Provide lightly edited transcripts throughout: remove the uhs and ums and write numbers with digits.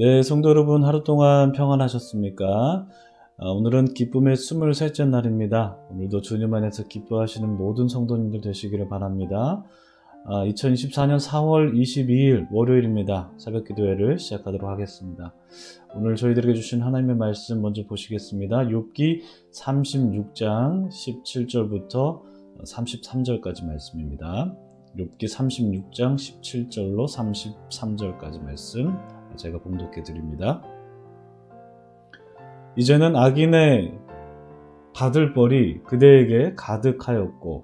네, 성도 여러분, 하루 동안 평안하셨습니까? 오늘은 기쁨의 23째 날입니다. 오늘도 주님 안에서 기뻐하시는 모든 성도님들 되시기를 바랍니다. 2024년 4월 22일 월요일입니다. 새벽 기도회를 시작하도록 하겠습니다. 오늘 저희들에게 주신 하나님의 말씀 먼저 보시겠습니다. 욥기 36장 17절부터 33절까지 말씀입니다. 욥기 36장 17절로 33절까지 말씀 제가 봉독해 드립니다. 이제는 악인의 받을 벌이 그대에게 가득하였고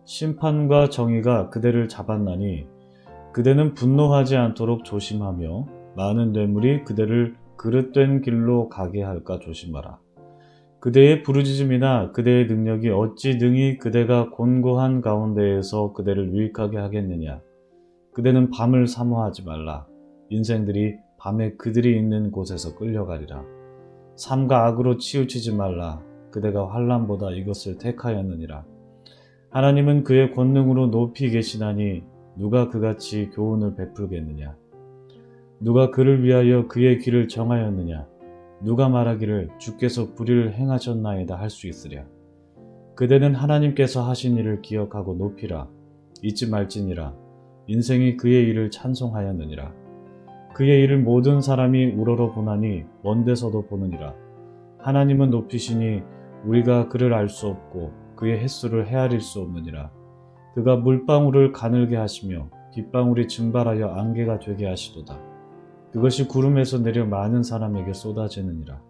심판과 정의가 그대를 잡았나니 그대는 분노하지 않도록 조심하며 많은 뇌물이 그대를 그릇된 길로 가게 할까 조심하라. 그대의 부르짖음이나 그대의 능력이 어찌 능히 그대가 곤고한 가운데에서 그대를 유익하게 하겠느냐. 그대는 밤을 사모하지 말라. 인생들이 밤에 그들이 있는 곳에서 끌려가리라. 삶과 악으로 치우치지 말라. 그대가 환난보다 이것을 택하였느니라. 하나님은 그의 권능으로 높이 계시나니 누가 그같이 교훈을 베풀겠느냐. 누가 그를 위하여 그의 길을 정하였느냐. 누가 말하기를 주께서 불의를 행하셨나이다 할 수 있으랴. 그대는 하나님께서 하신 일을 기억하고 높이라. 잊지 말지니라. 인생이 그의 일을 찬송하였느니라. 그의 일을 모든 사람이 우러러 보나니 먼 데서도 보느니라. 하나님은 높이시니 우리가 그를 알 수 없고 그의 횟수를 헤아릴 수 없느니라. 그가 물방울을 가늘게 하시며 빗방울이 증발하여 안개가 되게 하시도다. 그것이 구름에서 내려 많은 사람에게 쏟아지느니라.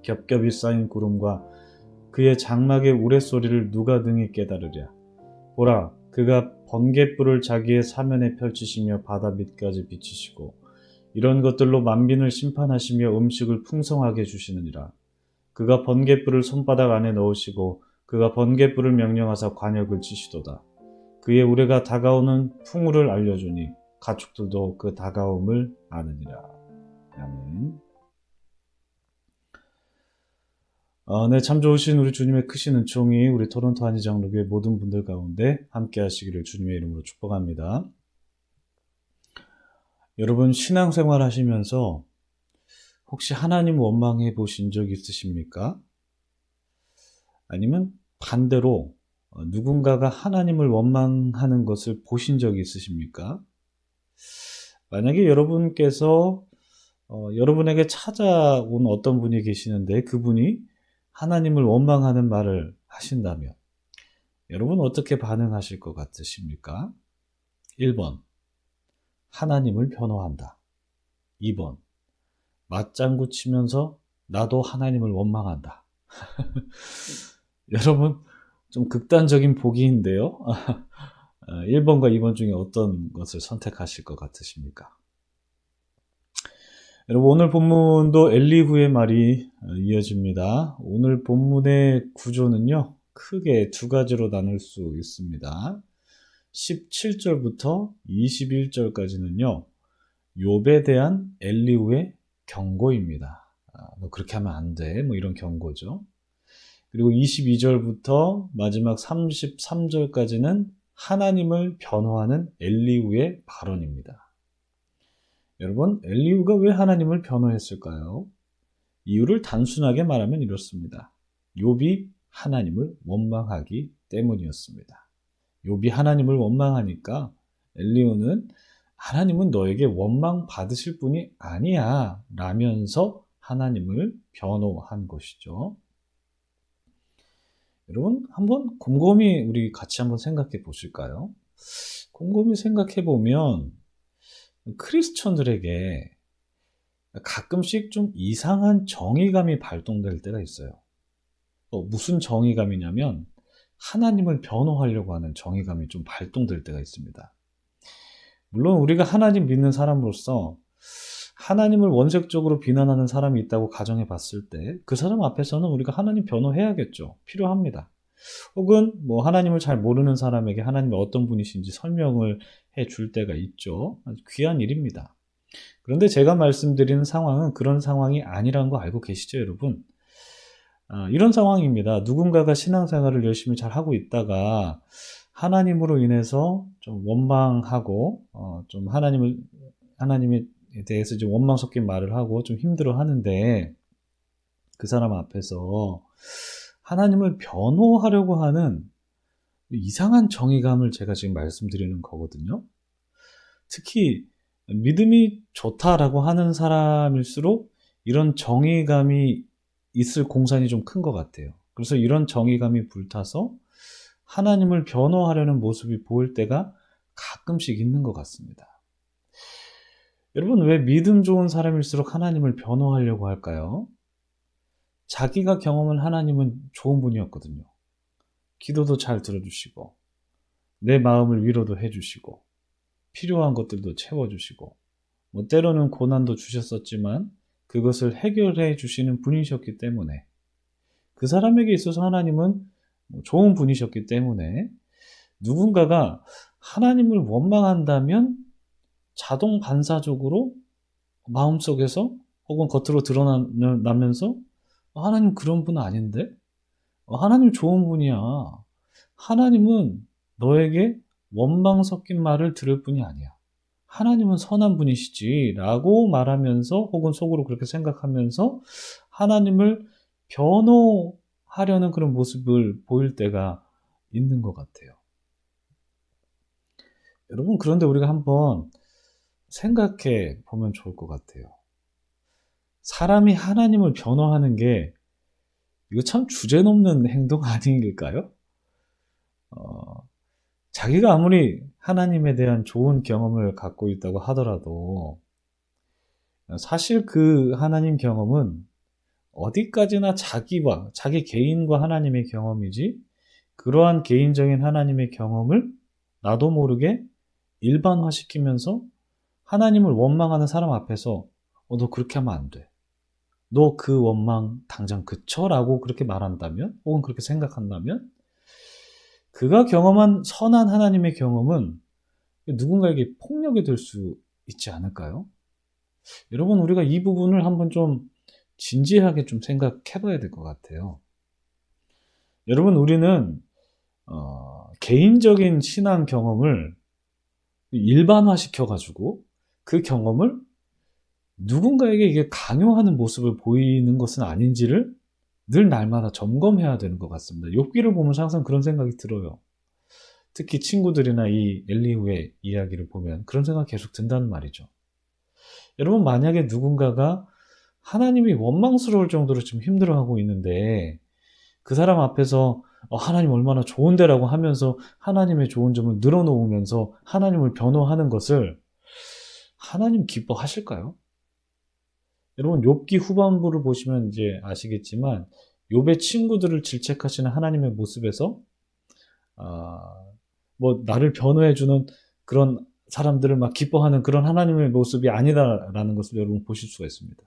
겹겹이 쌓인 구름과 그의 장막의 우레소리를 누가 능히 깨달으랴. 보라, 그가 번갯불을 자기의 사면에 펼치시며 바다 밑까지 비치시고 이런 것들로 만민을 심판하시며 음식을 풍성하게 주시느니라. 그가 번갯불을 손바닥 안에 넣으시고 그가 번갯불을 명령하사 관역을 치시도다. 그의 우레가 다가오는 풍우를 알려주니 가축들도 그 다가옴을 아느니라. 아멘. 네, 참 좋으신 우리 주님의 크신 은총이 우리 토론토 한의장로교회 모든 분들 가운데 함께 하시기를 주님의 이름으로 축복합니다. 여러분, 신앙생활 하시면서 혹시 하나님 원망해 보신 적 있으십니까? 아니면 반대로 누군가가 하나님을 원망하는 것을 보신 적이 있으십니까? 만약에 여러분께서 여러분에게 찾아온 어떤 분이 계시는데 그분이 하나님을 원망하는 말을 하신다면 여러분 어떻게 반응하실 것 같으십니까? 1번, 하나님을 변호한다. 2번, 맞장구 치면서 나도 하나님을 원망한다. 여러분 좀 극단적인 보기인데요. 1번과 2번 중에 어떤 것을 선택하실 것 같으십니까? 여러분, 오늘 본문도 엘리후의 말이 이어집니다. 오늘 본문의 구조는요, 크게 두 가지로 나눌 수 있습니다. 17절부터 21절까지는요, 욥에 대한 엘리후의 경고입니다. 너 그렇게 하면 안 돼, 뭐 이런 경고죠. 그리고 22절부터 마지막 33절까지는 하나님을 변호하는 엘리후의 발언입니다. 여러분, 엘리후가 왜 하나님을 변호했을까요? 이유를 단순하게 말하면 이렇습니다. 욥이 하나님을 원망하기 때문이었습니다. 욥이 하나님을 원망하니까 엘리후는 하나님은 너에게 원망 받으실 분이 아니야 라면서 하나님을 변호한 것이죠. 여러분, 한번 곰곰이 우리 같이 한번 생각해 보실까요? 곰곰이 생각해 보면 크리스천들에게 가끔씩 좀 이상한 정의감이 발동될 때가 있어요. 무슨 정의감이냐면 하나님을 변호하려고 하는 정의감이 좀 발동될 때가 있습니다. 물론 우리가 하나님 믿는 사람으로서 하나님을 원색적으로 비난하는 사람이 있다고 가정해 봤을 때 그 사람 앞에서는 우리가 하나님 변호해야겠죠. 필요합니다. 혹은 뭐 하나님을 잘 모르는 사람에게 하나님이 어떤 분이신지 설명을 해줄 때가 있죠. 아주 귀한 일입니다. 그런데 제가 말씀드리는 상황은 그런 상황이 아니라는 거 알고 계시죠, 여러분? 이런 상황입니다. 누군가가 신앙생활을 열심히 잘 하고 있다가 하나님으로 인해서 좀 원망하고 좀 하나님의 대해서 이제 원망 섞인 말을 하고 좀 힘들어 하는데, 그 사람 앞에서 하나님을 변호하려고 하는 이상한 정의감을 제가 지금 말씀드리는 거거든요. 특히 믿음이 좋다라고 하는 사람일수록 이런 정의감이 있을 공산이 좀 큰 것 같아요. 그래서 이런 정의감이 불타서 하나님을 변호하려는 모습이 보일 때가 가끔씩 있는 것 같습니다. 여러분, 왜 믿음 좋은 사람일수록 하나님을 변호하려고 할까요? 자기가 경험한 하나님은 좋은 분이었거든요. 기도도 잘 들어주시고, 내 마음을 위로도 해주시고, 필요한 것들도 채워주시고, 때로는 고난도 주셨었지만 그것을 해결해 주시는 분이셨기 때문에, 그 사람에게 있어서 하나님은 좋은 분이셨기 때문에, 누군가가 하나님을 원망한다면 자동 반사적으로 마음속에서 혹은 겉으로 드러나면서 하나님 그런 분 아닌데? 하나님 좋은 분이야. 하나님은 너에게 원망 섞인 말을 들을 뿐이 아니야. 하나님은 선한 분이시지 라고 말하면서, 혹은 속으로 그렇게 생각하면서 하나님을 변호하려는 그런 모습을 보일 때가 있는 것 같아요. 여러분, 그런데 우리가 한번 생각해 보면 좋을 것 같아요. 사람이 하나님을 변호하는 게 이거 참 주제넘는 행동 아닌일까요? 자기가 아무리 하나님에 대한 좋은 경험을 갖고 있다고 하더라도 사실 그 하나님 경험은 어디까지나 자기 개인과 하나님의 경험이지, 그러한 개인적인 하나님의 경험을 나도 모르게 일반화시키면서 하나님을 원망하는 사람 앞에서 너 그렇게 하면 안 돼. 너 그 원망 당장 그쳐 라고 그렇게 말한다면, 혹은 그렇게 생각한다면, 그가 경험한 선한 하나님의 경험은 누군가에게 폭력이 될 수 있지 않을까요? 여러분, 우리가 이 부분을 한번 좀 진지하게 좀 생각해 봐야 될 것 같아요. 여러분, 우리는 개인적인 신앙 경험을 일반화시켜가지고 그 경험을 누군가에게 이게 강요하는 모습을 보이는 것은 아닌지를 늘 날마다 점검해야 되는 것 같습니다. 욥기를 보면서 항상 그런 생각이 들어요. 특히 친구들이나 이 엘리후의 이야기를 보면 그런 생각이 계속 든다는 말이죠. 여러분, 만약에 누군가가 하나님이 원망스러울 정도로 좀 힘들어하고 있는데 그 사람 앞에서 하나님 얼마나 좋은데라고 하면서 하나님의 좋은 점을 늘어놓으면서 하나님을 변호하는 것을 하나님 기뻐하실까요? 여러분, 욥기 후반부를 보시면 이제 아시겠지만 욥의 친구들을 질책하시는 하나님의 모습에서 나를 변호해주는 그런 사람들을 막 기뻐하는 그런 하나님의 모습이 아니다라는 것을 여러분 보실 수가 있습니다.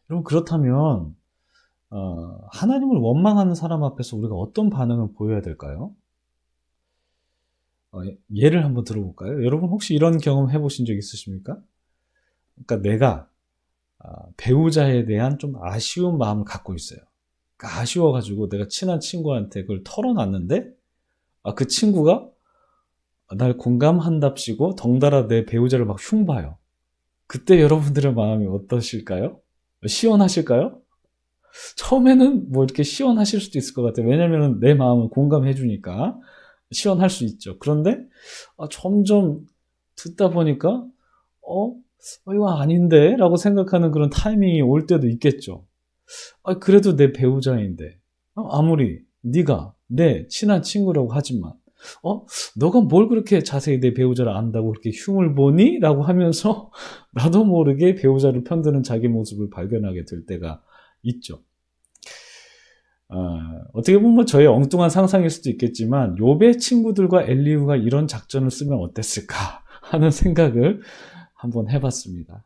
여러분, 그렇다면 하나님을 원망하는 사람 앞에서 우리가 어떤 반응을 보여야 될까요? 예를 한번 들어볼까요? 여러분, 혹시 이런 경험 해보신 적 있으십니까? 그러니까 내가 배우자에 대한 좀 아쉬운 마음을 갖고 있어요. 그러니까 아쉬워가지고 내가 친한 친구한테 그걸 털어놨는데 그 친구가 날 공감한답시고 덩달아 내 배우자를 막 흉봐요. 그때 여러분들의 마음이 어떠실까요? 시원하실까요? 처음에는 이렇게 시원하실 수도 있을 것 같아요. 왜냐면 내 마음을 공감해 주니까 시원할 수 있죠. 그런데 점점 듣다 보니까 이거 아닌데? 라고 생각하는 그런 타이밍이 올 때도 있겠죠. 그래도 내 배우자인데 아무리 네가 내 친한 친구라고 하지만 너가 뭘 그렇게 자세히 내 배우자를 안다고 그렇게 흉을 보니? 라고 하면서 나도 모르게 배우자를 편드는 자기 모습을 발견하게 될 때가 있죠. 어떻게 보면 저의 엉뚱한 상상일 수도 있겠지만 욥의 친구들과 엘리후가 이런 작전을 쓰면 어땠을까 하는 생각을 한번 해봤습니다.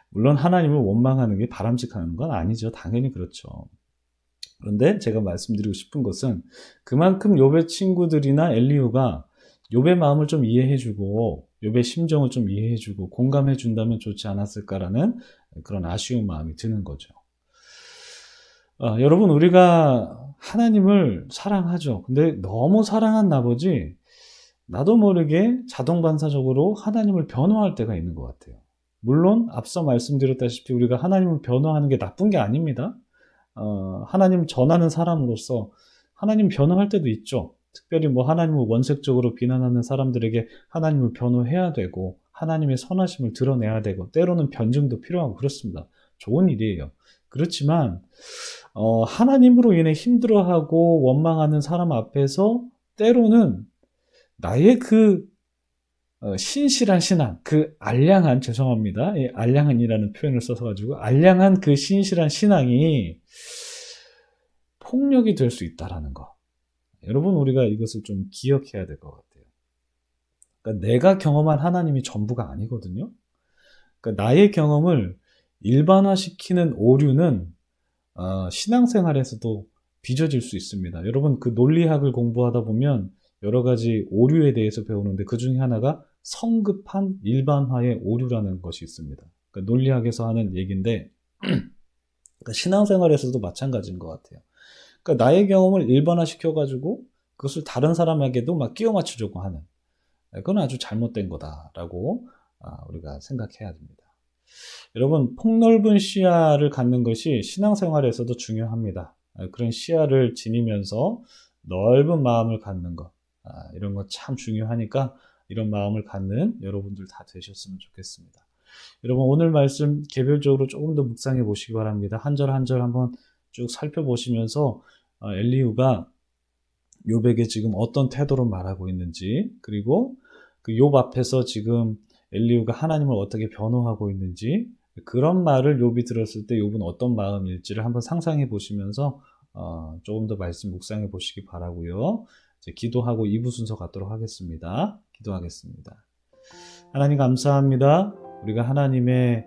물론 하나님을 원망하는 게 바람직한 건 아니죠. 당연히 그렇죠. 그런데 제가 말씀드리고 싶은 것은 그만큼 욥의 친구들이나 엘리후가 욥의 마음을 좀 이해해주고 욥의 심정을 좀 이해해주고 공감해준다면 좋지 않았을까라는 그런 아쉬운 마음이 드는 거죠. 여러분, 우리가 하나님을 사랑하죠. 근데 너무 사랑한 나머지 나도 모르게 자동 반사적으로 하나님을 변호할 때가 있는 것 같아요. 물론 앞서 말씀드렸다시피 우리가 하나님을 변호하는 게 나쁜 게 아닙니다. 하나님 전하는 사람으로서 하나님 변호할 때도 있죠. 특별히 뭐 하나님을 원색적으로 비난하는 사람들에게 하나님을 변호해야 되고 하나님의 선하심을 드러내야 되고 때로는 변증도 필요하고 그렇습니다. 좋은 일이에요. 그렇지만 하나님으로 인해 힘들어하고 원망하는 사람 앞에서 때로는 나의 그 신실한 신앙, 그 알량한, 죄송합니다. 알량한이라는 표현을 써서 가지고 알량한 그 신실한 신앙이 폭력이 될 수 있다라는 거. 여러분, 우리가 이것을 좀 기억해야 될 것 같아요. 그러니까 내가 경험한 하나님이 전부가 아니거든요. 그러니까 나의 경험을 일반화시키는 오류는 신앙생활에서도 빚어질 수 있습니다. 여러분, 그 논리학을 공부하다 보면 여러 가지 오류에 대해서 배우는데 그 중에 하나가 성급한 일반화의 오류라는 것이 있습니다. 그러니까 논리학에서 하는 얘기인데 그러니까 신앙생활에서도 마찬가지인 것 같아요. 그러니까 나의 경험을 일반화시켜가지고 그것을 다른 사람에게도 막 끼워 맞추려고 하는 그건 아주 잘못된 거다라고 우리가 생각해야 됩니다. 여러분, 폭넓은 시야를 갖는 것이 신앙생활에서도 중요합니다. 그런 시야를 지니면서 넓은 마음을 갖는 것, 이런 거 참 중요하니까 이런 마음을 갖는 여러분들 다 되셨으면 좋겠습니다. 여러분, 오늘 말씀 개별적으로 조금 더 묵상해 보시기 바랍니다. 한 절 한 절 한번 쭉 살펴보시면서 엘리후가 욥에게 지금 어떤 태도로 말하고 있는지, 그리고 그 욥 앞에서 지금 엘리후가 하나님을 어떻게 변호하고 있는지, 그런 말을 욥이 들었을 때 욥은 어떤 마음일지를 한번 상상해 보시면서 조금 더 말씀 묵상해 보시기 바라고요. 이제 기도하고 2부 순서 갖도록 하겠습니다. 기도하겠습니다. 하나님 감사합니다. 우리가 하나님의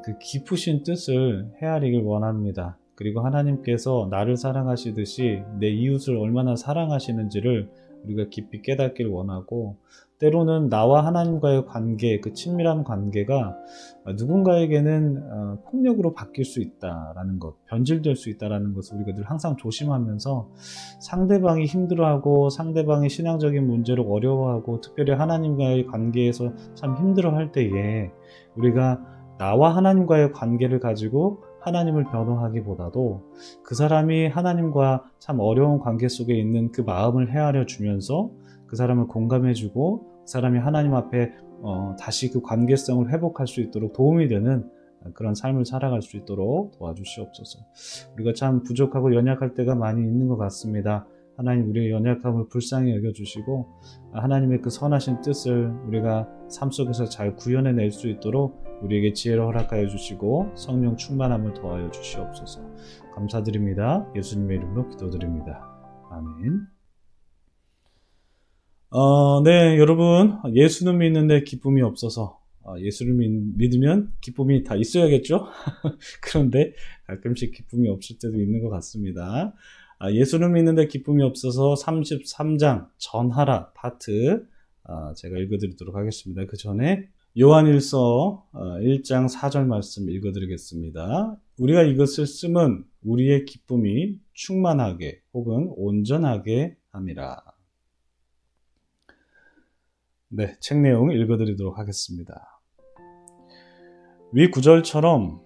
그 깊으신 뜻을 헤아리길 원합니다. 그리고 하나님께서 나를 사랑하시듯이 내 이웃을 얼마나 사랑하시는지를 우리가 깊이 깨닫길 원하고, 때로는 나와 하나님과의 관계, 그 친밀한 관계가 누군가에게는 폭력으로 바뀔 수 있다라는 것, 변질될 수 있다라는 것을 우리가 늘 항상 조심하면서 상대방이 힘들어하고 상대방의 신앙적인 문제로 어려워하고 특별히 하나님과의 관계에서 참 힘들어할 때에 우리가 나와 하나님과의 관계를 가지고 하나님을 변호하기보다도 그 사람이 하나님과 참 어려운 관계 속에 있는 그 마음을 헤아려 주면서 그 사람을 공감해주고 그 사람이 하나님 앞에 다시 그 관계성을 회복할 수 있도록 도움이 되는 그런 삶을 살아갈 수 있도록 도와주시옵소서. 우리가 참 부족하고 연약할 때가 많이 있는 것 같습니다. 하나님, 우리의 연약함을 불쌍히 여겨주시고 하나님의 그 선하신 뜻을 우리가 삶 속에서 잘 구현해낼 수 있도록 우리에게 지혜를 허락하여 주시고 성령 충만함을 더하여 주시옵소서. 감사드립니다. 예수님의 이름으로 기도드립니다. 아멘. 네, 여러분, 예수는 믿는데 기쁨이 없어서 예수를 믿으면 기쁨이 다 있어야겠죠? 그런데 가끔씩 기쁨이 없을 때도 있는 것 같습니다. 예수를 믿는데 기쁨이 없어서 33장 전하라 파트 제가 읽어드리도록 하겠습니다. 그 전에 요한일서 1장 4절 말씀 읽어드리겠습니다. 우리가 이것을 쓰면 우리의 기쁨이 충만하게 혹은 온전하게 함이라. 네, 책 내용 읽어드리도록 하겠습니다. 위 구절처럼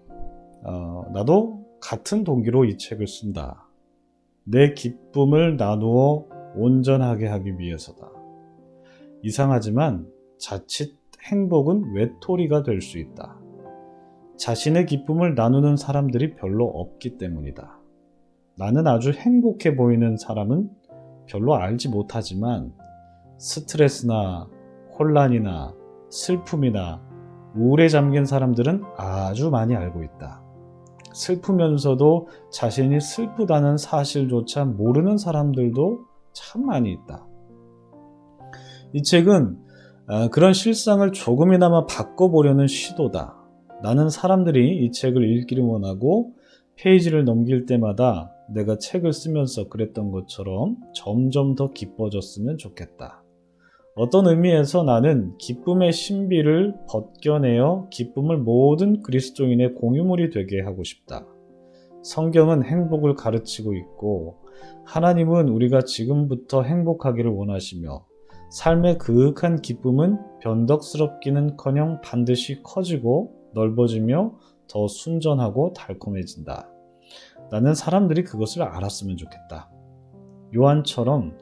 나도 같은 동기로 이 책을 쓴다. 내 기쁨을 나누어 온전하게 하기 위해서다. 이상하지만 자칫 행복은 외톨이가 될 수 있다. 자신의 기쁨을 나누는 사람들이 별로 없기 때문이다. 나는 아주 행복해 보이는 사람은 별로 알지 못하지만 스트레스나 혼란이나 슬픔이나 우울에 잠긴 사람들은 아주 많이 알고 있다. 슬프면서도 자신이 슬프다는 사실조차 모르는 사람들도 참 많이 있다. 이 책은 그런 실상을 조금이나마 바꿔보려는 시도다. 나는 사람들이 이 책을 읽기를 원하고 페이지를 넘길 때마다 내가 책을 쓰면서 그랬던 것처럼 점점 더 기뻐졌으면 좋겠다. 어떤 의미에서 나는 기쁨의 신비를 벗겨내어 기쁨을 모든 그리스도인의 공유물이 되게 하고 싶다. 성경은 행복을 가르치고 있고 하나님은 우리가 지금부터 행복하기를 원하시며 삶의 그윽한 기쁨은 변덕스럽기는커녕 반드시 커지고 넓어지며 더 순전하고 달콤해진다. 나는 사람들이 그것을 알았으면 좋겠다. 요한처럼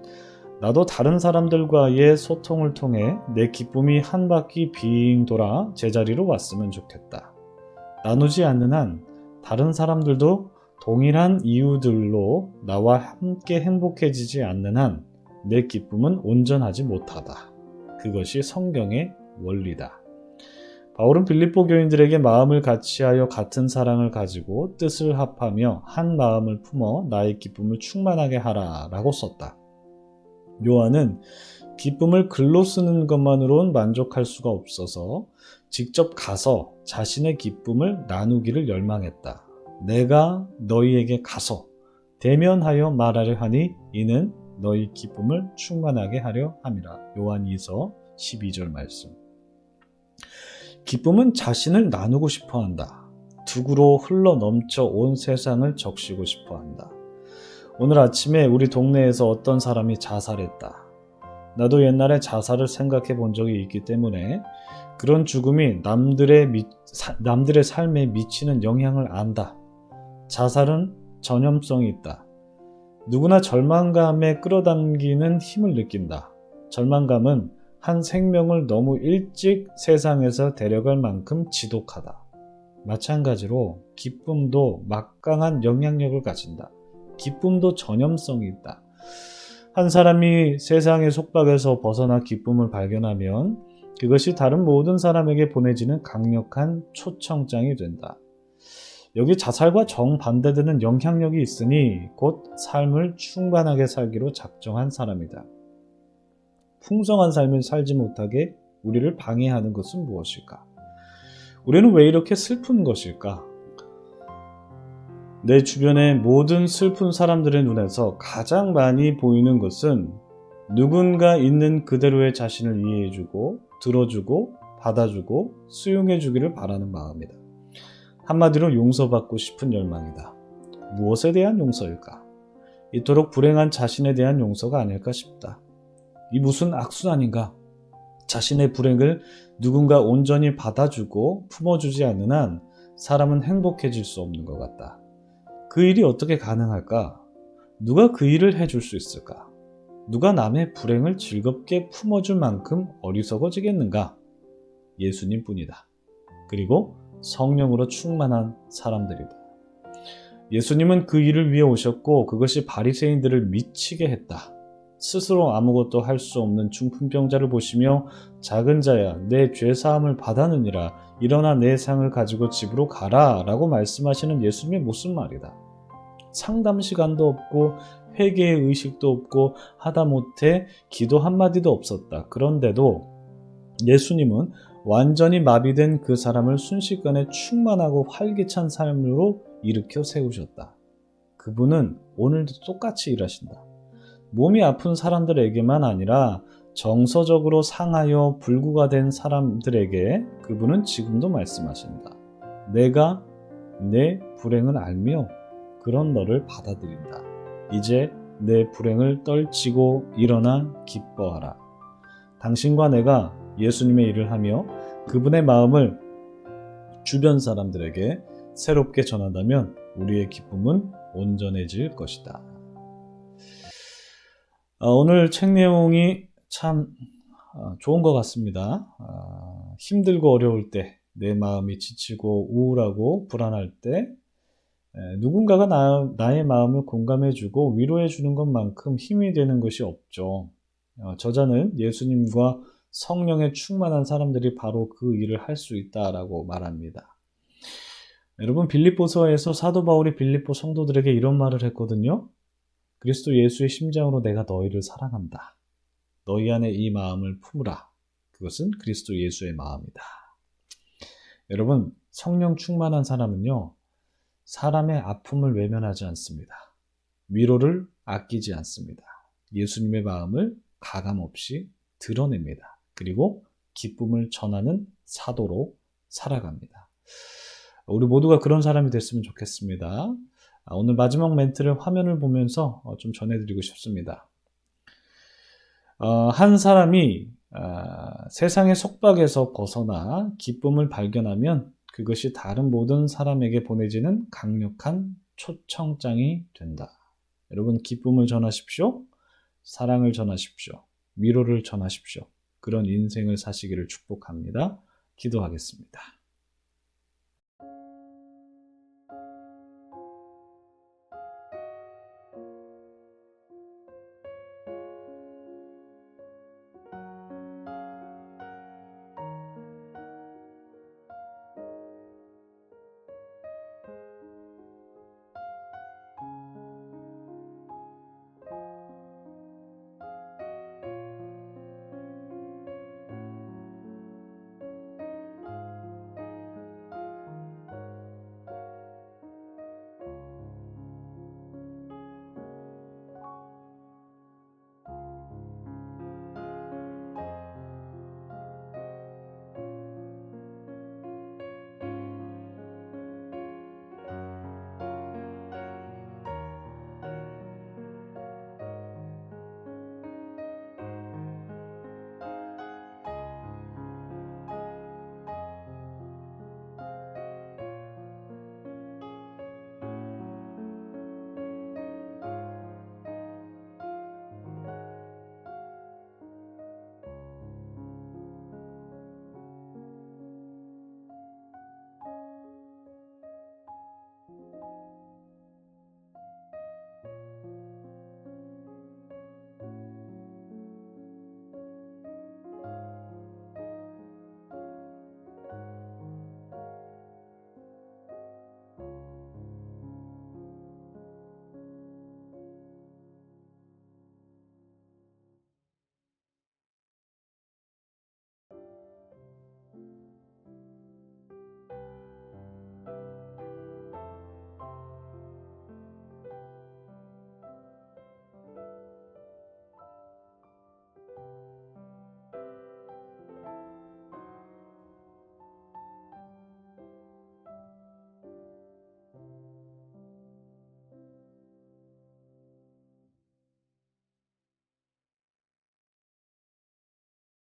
나도 다른 사람들과의 소통을 통해 내 기쁨이 한 바퀴 빙 돌아 제자리로 왔으면 좋겠다. 나누지 않는 한 다른 사람들도 동일한 이유들로 나와 함께 행복해지지 않는 한 내 기쁨은 온전하지 못하다. 그것이 성경의 원리다. 바울은 빌립보 교인들에게 마음을 같이하여 같은 사랑을 가지고 뜻을 합하며 한 마음을 품어 나의 기쁨을 충만하게 하라 라고 썼다. 요한은 기쁨을 글로 쓰는 것만으로는 만족할 수가 없어서 직접 가서 자신의 기쁨을 나누기를 열망했다. 내가 너희에게 가서 대면하여 말하려 하니 이는 너희 기쁨을 충만하게 하려 함이라. 요한 2서 12절 말씀. 기쁨은 자신을 나누고 싶어 한다. 둑으로 흘러 넘쳐 온 세상을 적시고 싶어 한다. 오늘 아침에 우리 동네에서 어떤 사람이 자살했다. 나도 옛날에 자살을 생각해 본 적이 있기 때문에 그런 죽음이 남들의 삶에 미치는 영향을 안다. 자살은 전염성이 있다. 누구나 절망감에 끌어당기는 힘을 느낀다. 절망감은 한 생명을 너무 일찍 세상에서 데려갈 만큼 지독하다. 마찬가지로 기쁨도 막강한 영향력을 가진다. 기쁨도 전염성이 있다. 한 사람이 세상의 속박에서 벗어나 기쁨을 발견하면 그것이 다른 모든 사람에게 보내지는 강력한 초청장이 된다. 여기 자살과 정반대되는 영향력이 있으니 곧 삶을 충만하게 살기로 작정한 사람이다. 풍성한 삶을 살지 못하게 우리를 방해하는 것은 무엇일까? 우리는 왜 이렇게 슬픈 것일까? 내 주변의 모든 슬픈 사람들의 눈에서 가장 많이 보이는 것은 누군가 있는 그대로의 자신을 이해해주고 들어주고 받아주고 수용해주기를 바라는 마음이다. 한마디로 용서받고 싶은 열망이다. 무엇에 대한 용서일까? 이토록 불행한 자신에 대한 용서가 아닐까 싶다. 이 무슨 악순환인가? 자신의 불행을 누군가 온전히 받아주고 품어주지 않는 한 사람은 행복해질 수 없는 것 같다. 그 일이 어떻게 가능할까? 누가 그 일을 해줄 수 있을까? 누가 남의 불행을 즐겁게 품어줄 만큼 어리석어지겠는가? 예수님뿐이다. 그리고 성령으로 충만한 사람들이다. 예수님은 그 일을 위해 오셨고 그것이 바리새인들을 미치게 했다. 스스로 아무것도 할 수 없는 중풍병자를 보시며 작은 자야 내 죄사함을 받았느니라 일어나 내 상을 가지고 집으로 가라 라고 말씀하시는 예수님의 무슨 말이다. 상담 시간도 없고 회개의 의식도 없고 하다못해 기도 한마디도 없었다. 그런데도 예수님은 완전히 마비된 그 사람을 순식간에 충만하고 활기찬 삶으로 일으켜 세우셨다. 그분은 오늘도 똑같이 일하신다. 몸이 아픈 사람들에게만 아니라 정서적으로 상하여 불구가 된 사람들에게 그분은 지금도 말씀하신다. 내가 내 불행을 알며 그런 너를 받아들인다. 이제 내 불행을 떨치고 일어나 기뻐하라. 당신과 내가 예수님의 일을 하며 그분의 마음을 주변 사람들에게 새롭게 전한다면 우리의 기쁨은 온전해질 것이다. 오늘 책 내용이 참 좋은 것 같습니다. 힘들고 어려울 때, 내 마음이 지치고 우울하고 불안할 때 누군가가 나의 마음을 공감해주고 위로해주는 것만큼 힘이 되는 것이 없죠. 저자는 예수님과 성령에 충만한 사람들이 바로 그 일을 할 수 있다라고 말합니다. 여러분, 빌립보서에서 사도 바울이 빌립보 성도들에게 이런 말을 했거든요. 그리스도 예수의 심장으로 내가 너희를 사랑한다. 너희 안에 이 마음을 품으라. 그것은 그리스도 예수의 마음이다. 여러분, 성령 충만한 사람은요, 사람의 아픔을 외면하지 않습니다. 위로를 아끼지 않습니다. 예수님의 마음을 가감없이 드러냅니다. 그리고 기쁨을 전하는 사도로 살아갑니다. 우리 모두가 그런 사람이 됐으면 좋겠습니다. 오늘 마지막 멘트를 화면을 보면서 좀 전해드리고 싶습니다. 한 사람이 세상의 속박에서 벗어나 기쁨을 발견하면 그것이 다른 모든 사람에게 보내지는 강력한 초청장이 된다. 여러분, 기쁨을 전하십시오. 사랑을 전하십시오. 위로를 전하십시오. 그런 인생을 사시기를 축복합니다. 기도하겠습니다.